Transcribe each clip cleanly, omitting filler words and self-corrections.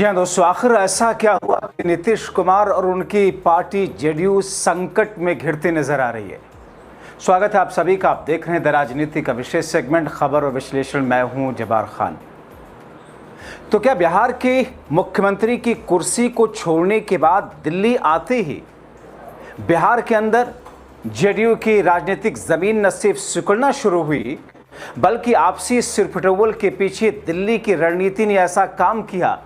जी हाँ दोस्तों, आखिर ऐसा क्या हुआ कि नीतीश कुमार और उनकी पार्टी जेडीयू संकट में घिरती नजर आ रही है। स्वागत है आप सभी का। आप देख रहे हैं द राजनीति का विशेष सेगमेंट खबर और विश्लेषण। मैं हूं जब्बार खान। तो क्या बिहार के मुख्यमंत्री की कुर्सी को छोड़ने के बाद दिल्ली आते ही बिहार के अंदर जेडीयू की राजनीतिक जमीन न सिर्फ सिकुड़ना शुरू हुई, बल्कि आपसी सिरफटोल के पीछे दिल्ली की रणनीति ने ऐसा काम किया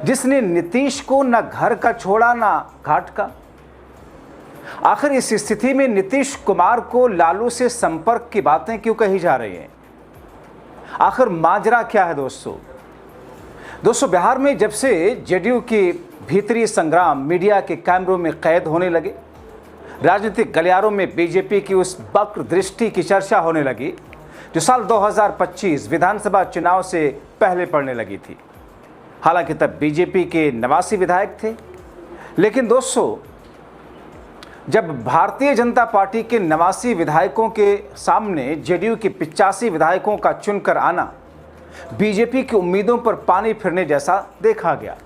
जिसने नीतीश को न घर का छोड़ा न घाट का। आखिर इस स्थिति में नीतीश कुमार को लालू से संपर्क की बातें क्यों कही जा रही हैं? आखिर माजरा क्या है दोस्तों, बिहार में जब से जेडीयू की भीतरी संग्राम मीडिया के कैमरों में कैद होने लगे, राजनीतिक गलियारों में बीजेपी की उस वक्र दृष्टि की चर्चा होने लगी जो साल 2025 विधानसभा चुनाव से पहले पड़ने लगी थी। हालांकि तब बीजेपी के 89 विधायक थे, लेकिन दोस्तों जब भारतीय जनता पार्टी के 89 विधायकों के सामने जेडीयू के 85 विधायकों का चुनकर आना बीजेपी की उम्मीदों पर पानी फिरने जैसा देखा गया।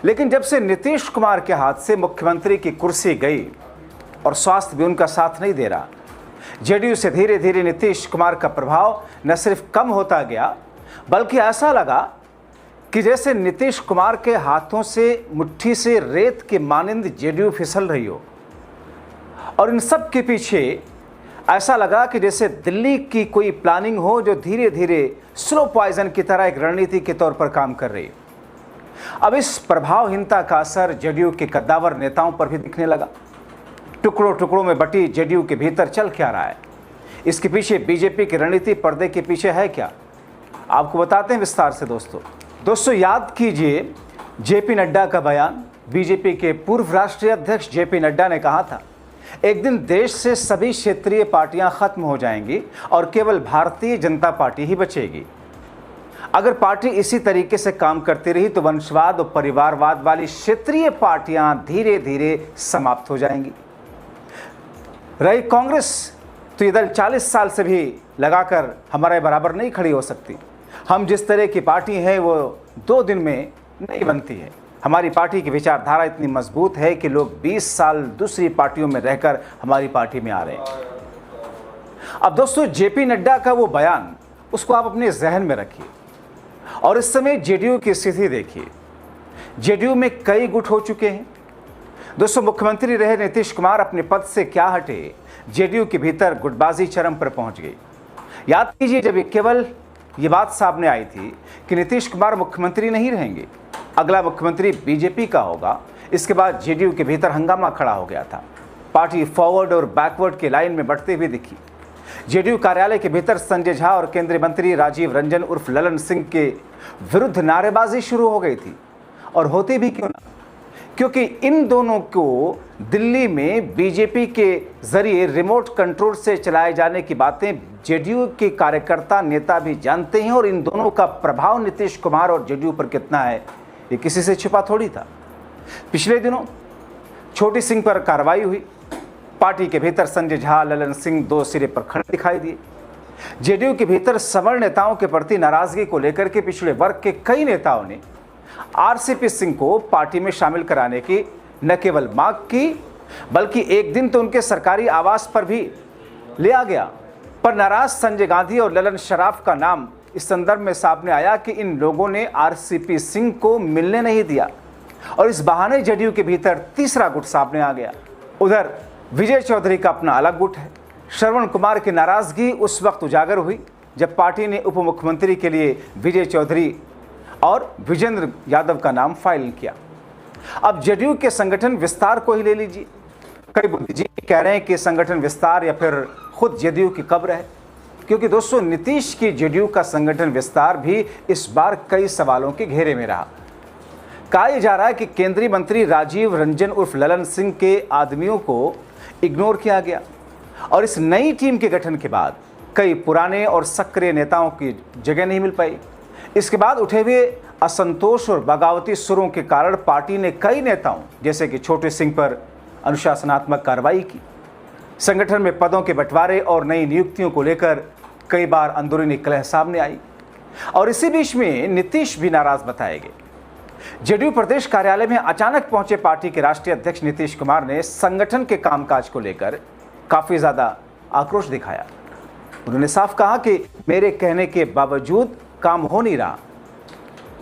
लेकिन जब से नीतीश कुमार के हाथ से मुख्यमंत्री की कुर्सी गई और स्वास्थ्य भी उनका साथ नहीं दे रहा, जेडीयू से धीरे धीरे नीतीश कुमार का प्रभाव न सिर्फ कम होता गया, बल्कि ऐसा लगा कि जैसे नीतीश कुमार के हाथों से मुट्ठी से रेत के मानिंद जेडीयू फिसल रही हो। और इन सब के पीछे ऐसा लगा कि जैसे दिल्ली की कोई प्लानिंग हो जो धीरे धीरे स्लो पॉइजन की तरह एक रणनीति के तौर पर काम कर रही है। अब इस प्रभावहीनता का असर जेडीयू के कद्दावर नेताओं पर भी दिखने लगा। टुकड़ों टुकड़ों में बटी जेडीयू के भीतर चल क्या रहा है, इसके पीछे बीजेपी की रणनीति पर्दे के पीछे है क्या, आपको बताते हैं विस्तार से। दोस्तों याद कीजिए जेपी नड्डा का बयान। बीजेपी के पूर्व राष्ट्रीय अध्यक्ष जेपी नड्डा ने कहा था, एक दिन देश से सभी क्षेत्रीय पार्टियां खत्म हो जाएंगी और केवल भारतीय जनता पार्टी ही बचेगी। अगर पार्टी इसी तरीके से काम करती रही तो वंशवाद और परिवारवाद वाली क्षेत्रीय पार्टियां धीरे धीरे समाप्त हो जाएंगी। रही कांग्रेस तो इधर 40 साल से भी लगाकर हमारे बराबर नहीं खड़ी हो सकती। हम जिस तरह की पार्टी है वो 2 दिन में नहीं बनती है। हमारी पार्टी की विचारधारा इतनी मजबूत है कि लोग 20 साल दूसरी पार्टियों में रहकर हमारी पार्टी में आ रहे हैं। अब दोस्तों जेपी नड्डा का वो बयान, उसको आप अपने जहन में रखिए और इस समय जेडीयू की स्थिति देखिए। जेडीयू में कई गुट हो चुके हैं। दोस्तों मुख्यमंत्री रहे नीतीश कुमार अपने पद से क्या हटे, जेडीयू के भीतर गुटबाजी चरम पर पहुंच गई। याद कीजिए जब केवल ये बात सामने आई थी कि नीतीश कुमार मुख्यमंत्री नहीं रहेंगे, अगला मुख्यमंत्री बीजेपी का होगा, इसके बाद जेडीयू के भीतर हंगामा खड़ा हो गया था। पार्टी फॉरवर्ड और बैकवर्ड की लाइन में बढ़ती हुई दिखी। जेडीयू कार्यालय के भीतर संजय झा और केंद्रीय मंत्री राजीव रंजन उर्फ ललन सिंह के विरुद्ध नारेबाजी शुरू हो गई थी। और होती भी क्यों ना, क्योंकि इन दोनों को दिल्ली में बीजेपी के जरिए रिमोट कंट्रोल से चलाए जाने की बातें जेडीयू के कार्यकर्ता नेता भी जानते हैं। और इन दोनों का प्रभाव नीतीश कुमार और जेडीयू पर कितना है ये किसी से छिपा थोड़ी था। पिछले दिनों छोटी सिंह पर कार्रवाई हुई। पार्टी के भीतर संजय झा, ललन सिंह 2 सिरे पर खड़े दिखाई दिए। जेडीयू के भीतर सवर्ण नेताओं के प्रति नाराजगी को लेकर के पिछड़े वर्ग के कई नेताओं ने आरसीपी सिंह को पार्टी में शामिल कराने की न केवल मांग की, बल्कि एक दिन तो उनके सरकारी आवास पर भी लिया गया। पर नाराज संजय गांधी और ललन शराफ का नाम इस संदर्भ में सामने आया कि इन लोगों ने आरसीपी सिंह को मिलने नहीं दिया और इस बहाने जेडीयू के भीतर तीसरा गुट सामने आ गया। उधर विजय चौधरी का अपना अलग गुट है। श्रवण कुमार की नाराजगी उस वक्त उजागर हुई जब पार्टी ने उप मुख्यमंत्री के लिए विजय चौधरी और विजेंद्र यादव का नाम फाइल किया। अब जेडीयू के संगठन विस्तार को ही ले लीजिए। कई बुद्धिजीवी कह रहे हैं कि संगठन विस्तार या फिर खुद जेडीयू की कब्र है, क्योंकि दोस्तों नीतीश की जेडीयू का संगठन विस्तार भी इस बार कई सवालों के घेरे में रहा। कहा जा रहा है कि केंद्रीय मंत्री राजीव रंजन उर्फ ललन सिंह के आदमियों को इग्नोर किया गया और इस नई टीम के गठन के बाद कई पुराने और सक्रिय नेताओं की जगह नहीं मिल पाई। इसके बाद उठे हुए असंतोष और बगावती सुरों के कारण पार्टी ने कई नेताओं जैसे कि छोटे सिंह पर अनुशासनात्मक कार्रवाई की। संगठन में पदों के बंटवारे और नई नियुक्तियों को लेकर कई बार अंदरूनी कलह सामने आई और इसी बीच में नीतीश भी नाराज बताए गए। जेडीयू प्रदेश कार्यालय में अचानक पहुंचे पार्टी के राष्ट्रीय अध्यक्ष नीतीश कुमार ने संगठन के कामकाज को लेकर काफी ज्यादा आक्रोश दिखाया। उन्होंने साफ कहा कि मेरे कहने के बावजूद काम हो नहीं रहा।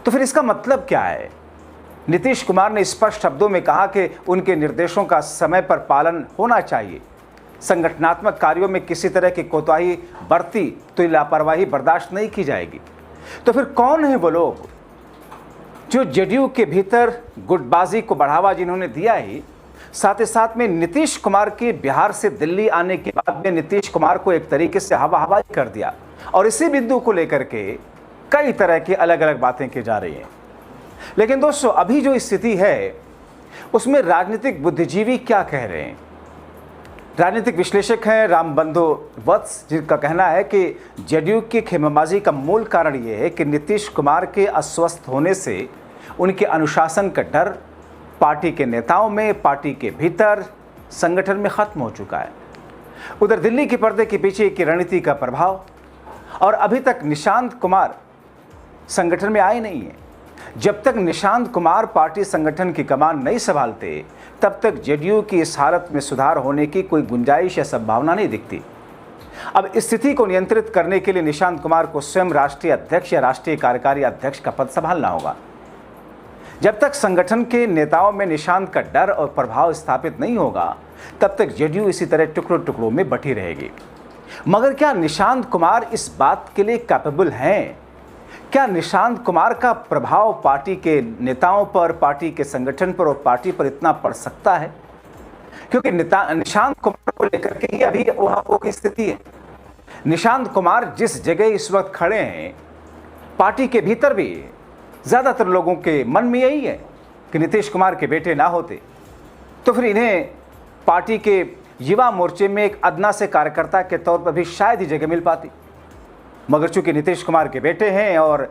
तो फिर इसका मतलब क्या है? नीतीश कुमार ने स्पष्ट शब्दों में कहा कि उनके निर्देशों का समय पर पालन होना चाहिए। संगठनात्मक कार्यों में किसी तरह की कोताही बरती तो लापरवाही बर्दाश्त नहीं की जाएगी। तो फिर कौन है वो लोग जो जेडीयू के भीतर गुटबाजी को बढ़ावा जिन्होंने दिया ही साथ में नीतीश कुमार के बिहार से दिल्ली आने के बाद में नीतीश कुमार को एक तरीके से हवा कर दिया और इसी बिंदु को लेकर के कई तरह की अलग अलग बातें की जा रही हैं। लेकिन दोस्तों, अभी जो स्थिति है उसमें राजनीतिक बुद्धिजीवी क्या कह रहे हैं? राजनीतिक विश्लेषक हैं रामबंधु वत्स, जिनका कहना है कि जेडीयू की खेमेबाजी का मूल कारण यह है कि नीतीश कुमार के अस्वस्थ होने से उनके अनुशासन का डर पार्टी के नेताओं में, पार्टी के भीतर, संगठन में खत्म हो चुका है। उधर दिल्ली के पर्दे के पीछे की रणनीति का प्रभाव, और अभी तक निशांत कुमार संगठन में आए नहीं है। जब तक निशांत कुमार पार्टी संगठन की कमान नहीं संभालते तब तक जेडीयू की इस हालत में सुधार होने की कोई गुंजाइश या संभावना नहीं दिखती। अब स्थिति को नियंत्रित करने के लिए निशांत कुमार को स्वयं राष्ट्रीय अध्यक्ष या राष्ट्रीय कार्यकारी अध्यक्ष का पद संभालना होगा। जब तक संगठन के नेताओं में निशांत का डर और प्रभाव स्थापित नहीं होगा तब तक जेडीयू इसी तरह टुकड़ों टुकड़ों में बटी रहेगी। मगर क्या निशांत कुमार इस बात के लिए कैपेबल हैं? क्या निशांत कुमार का प्रभाव पार्टी के नेताओं पर, पार्टी के संगठन पर और पार्टी पर इतना पड़ सकता है? क्योंकि निशांत कुमार को लेकर के ही अभी वहां की स्थिति है। निशांत कुमार जिस जगह इस वक्त खड़े हैं, पार्टी के भीतर भी ज्यादातर लोगों के मन में यही है कि नीतीश कुमार के बेटे ना होते तो फिर इन्हें पार्टी के युवा मोर्चे में एक अदना से कार्यकर्ता के तौर पर भी शायद ही जगह मिल पाती। मगर चूंकि नीतीश कुमार के बेटे हैं और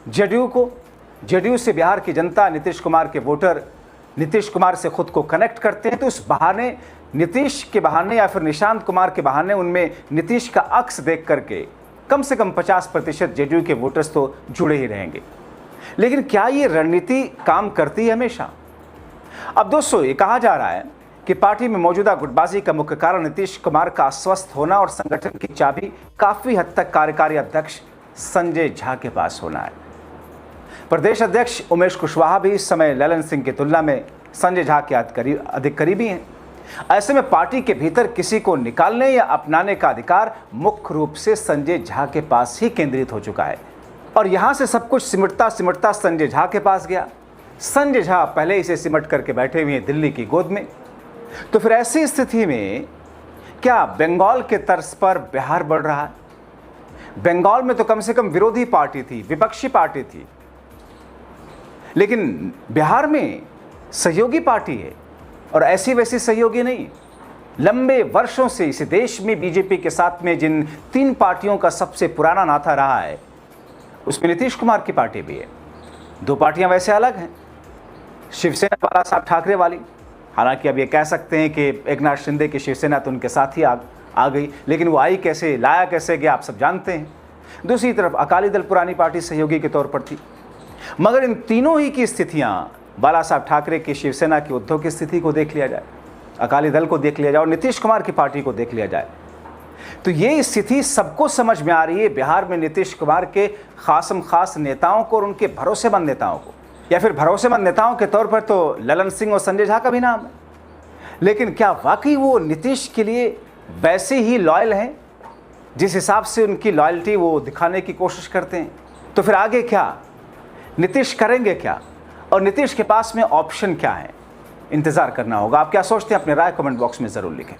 जेडीयू से बिहार की जनता, नीतीश कुमार के वोटर नीतीश कुमार से खुद को कनेक्ट करते हैं, तो उस बहाने, नीतीश के बहाने या फिर निशांत कुमार के बहाने उनमें नीतीश का अक्स देख करके कम से कम 50% जेडीयू के वोटर्स तो जुड़े ही रहेंगे। लेकिन क्या ये रणनीति काम करती है हमेशा? अब दोस्तों, ये कहा जा रहा है कि पार्टी में मौजूदा गुटबाजी का मुख्य कारण नीतीश कुमार का अस्वस्थ होना और संगठन की चाबी काफी हद तक कार्यकारी अध्यक्ष संजय झा के पास होना है। प्रदेश अध्यक्ष उमेश कुशवाहा भी इस समय ललन सिंह की तुलना में संजय झा के अधिक करीबी हैं। ऐसे में पार्टी के भीतर किसी को निकालने या अपनाने का अधिकार मुख्य रूप से संजय झा के पास ही केंद्रित हो चुका है और यहां से सब कुछ सिमटता संजय झा के पास गया। संजय झा पहले इसे सिमट करके बैठे हुए हैं दिल्ली की गोद में। तो फिर ऐसी स्थिति में क्या बंगाल के तर्ज पर बिहार बढ़ रहा है? बंगाल में तो कम से कम विरोधी पार्टी थी, विपक्षी पार्टी थी, लेकिन बिहार में सहयोगी पार्टी है और ऐसी वैसी सहयोगी नहीं। लंबे वर्षों से इस देश में बीजेपी के साथ में जिन 3 पार्टियों का सबसे पुराना नाता रहा है उसमें नीतीश कुमार की पार्टी भी है। 2 पार्टियां वैसे अलग हैं, शिवसेना बाला साहब ठाकरे वाली, हालांकि अब ये कह सकते हैं कि एकनाथ शिंदे की शिवसेना तो उनके साथ ही आ गई, लेकिन वो आई कैसे, लाया कैसे गया आप सब जानते हैं। दूसरी तरफ अकाली दल पुरानी पार्टी सहयोगी के तौर पर थी। मगर इन तीनों ही की स्थितियां, बाला साहब ठाकरे की शिवसेना की उद्धव की स्थिति को देख लिया जाए, अकाली दल को देख लिया जाए और नीतीश कुमार की पार्टी को देख लिया जाए, तो ये स्थिति सबको समझ में आ रही है। बिहार में नीतीश कुमार के खास नेताओं को और उनके भरोसेमंद नेताओं को, या फिर भरोसेमंद नेताओं के तौर पर तो ललन सिंह और संजय झा का भी नाम है, लेकिन क्या वाकई वो नीतीश के लिए वैसे ही लॉयल हैं जिस हिसाब से उनकी लॉयल्टी वो दिखाने की कोशिश करते हैं? तो फिर आगे क्या, नीतीश करेंगे क्या और नीतीश के पास में ऑप्शन क्या है? इंतजार करना होगा। आप क्या सोचते हैं? अपने राय कमेंट बॉक्स में जरूर लिखें।